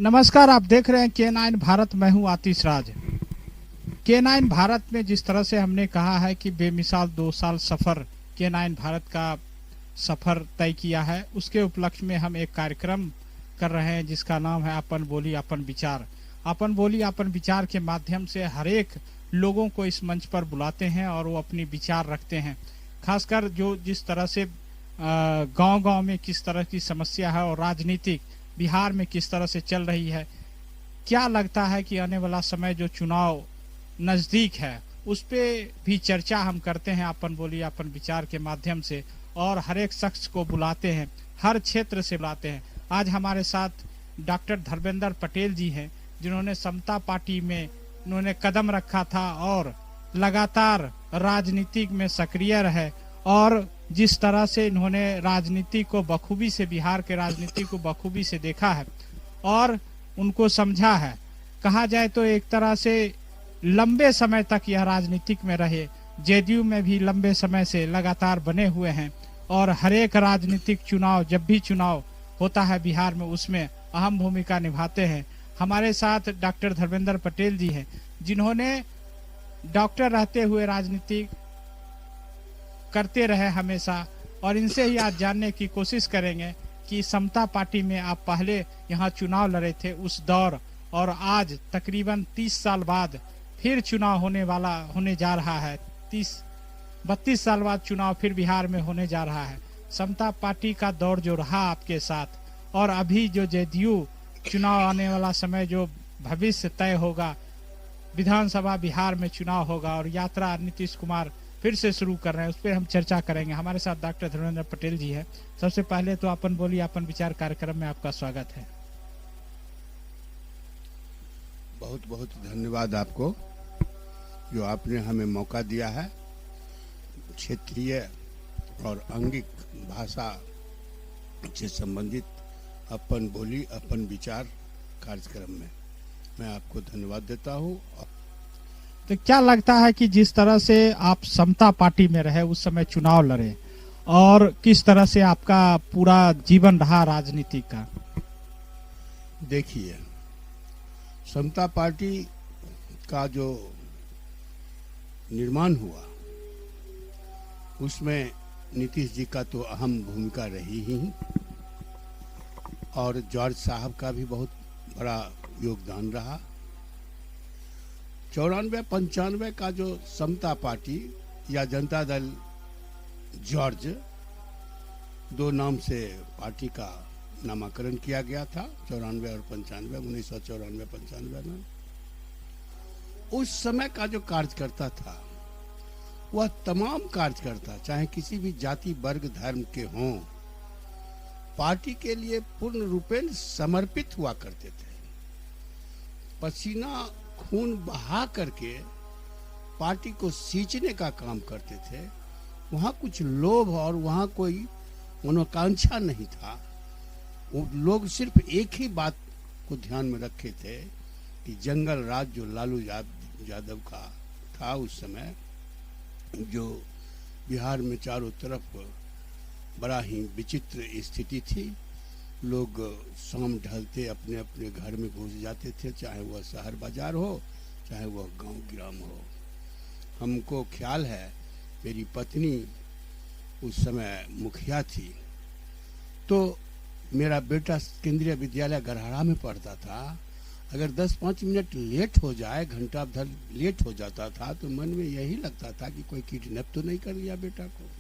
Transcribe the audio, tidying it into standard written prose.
नमस्कार, आप देख रहे हैं K9 भारत। मैं हूं आतिश राज। K9 भारत में जिस तरह से हमने कहा है कि बेमिसाल 2 साल सफर K9 भारत का सफर तय किया है, उसके उपलक्ष्य में हम एक कार्यक्रम कर रहे हैं जिसका नाम है अपन बोली अपन विचार। अपन बोली अपन विचार के माध्यम से हर एक लोगों को इस मंच पर बुलाते हैं और वो अपनी विचार रखते हैं। खासकर जो जिस तरह से गांव-गांव में किस तरह की समस्या है और राजनीतिक बिहार में किस तरह से चल रही है, क्या लगता है कि आने वाला समय जो चुनाव नज़दीक है उस पे भी चर्चा हम करते हैं अपन बोली अपन विचार के माध्यम से, और हर एक शख्स को बुलाते हैं, हर क्षेत्र से बुलाते हैं। आज हमारे साथ डॉक्टर धर्मेंद्र पटेल जी हैं, जिन्होंने समता पार्टी में उन्होंने कदम रखा था और लगातार राजनीति में सक्रिय रहे, और जिस तरह से इन्होंने राजनीति को बखूबी से, बिहार के राजनीति को बखूबी से देखा है और उनको समझा है। कहा जाए तो एक तरह से लंबे समय तक यह राजनीतिक में रहे, जेडीयू में भी लंबे समय से लगातार बने हुए हैं और हर एक राजनीतिक चुनाव, जब भी चुनाव होता है बिहार में, उसमें अहम भूमिका निभाते हैं। हमारे साथ डॉक्टर धर्मेंद्र पटेल जी हैं, जिन्होंने डॉक्टर रहते हुए राजनीति करते रहे हमेशा, और इनसे ही आज जानने की कोशिश करेंगे कि समता पार्टी में आप पहले यहाँ चुनाव लड़े थे उस दौर, और आज तकरीबन 30 साल बाद फिर चुनाव होने जा रहा है। 32 साल बाद चुनाव फिर बिहार में होने जा रहा है। समता पार्टी का दौर जो रहा आपके साथ, और अभी जो जेडीयू चुनाव आने वाला समय जो भविष्य तय होगा, विधानसभा बिहार में चुनाव होगा और यात्रा नीतीश कुमार फिर से शुरू कर रहे हैं, उस पर हम चर्चा करेंगे। हमारे साथ डॉक्टर धर्मेंद्र पटेल जी हैं। सबसे पहले तो अपन बोली अपन विचार कार्यक्रम में आपका स्वागत है। बहुत बहुत धन्यवाद आपको, जो आपने हमें मौका दिया है क्षेत्रीय और अंगिक भाषा से संबंधित अपन बोली अपन विचार कार्यक्रम में। मैं आपको धन्यवाद देता हूँ। तो क्या लगता है कि जिस तरह से आप समता पार्टी में रहे, उस समय चुनाव लड़े, और किस तरह से आपका पूरा जीवन रहा राजनीति का? देखिए, समता पार्टी का जो निर्माण हुआ उसमें नीतीश जी का तो अहम भूमिका रही ही, और जॉर्ज साहब का भी बहुत बड़ा योगदान रहा। 94-95 का जो समता पार्टी या जनता दल जॉर्ज, 2 नाम से पार्टी का नामकरण किया गया था। 94 और 95, 1994-95 में उस समय का जो कार्यकर्ता था, वह तमाम कार्यकर्ता चाहे किसी भी जाति वर्ग धर्म के हों, पार्टी के लिए पूर्ण रूपेण समर्पित हुआ करते थे। पसीना खून बहा करके पार्टी को सींचने का काम करते थे। वहाँ कुछ लोभ और वहाँ कोई मनोकांक्षा नहीं था। वो लोग सिर्फ एक ही बात को ध्यान में रखे थे कि जंगल राज जो लालू यादव का था उस समय, जो बिहार में चारों तरफ बड़ा ही विचित्र स्थिति थी। लोग शाम ढलते अपने अपने घर में घुस जाते थे, चाहे वह शहर बाजार हो चाहे वह गांव ग्राम हो। हमको ख्याल है, मेरी पत्नी उस समय मुखिया थी, तो मेरा बेटा केंद्रीय विद्यालय गरहरा में पढ़ता था। अगर 10-5 मिनट लेट हो जाए, घंटा भर लेट हो जाता था, तो मन में यही लगता था कि कोई किडनैप तो नहीं कर लिया बेटा को।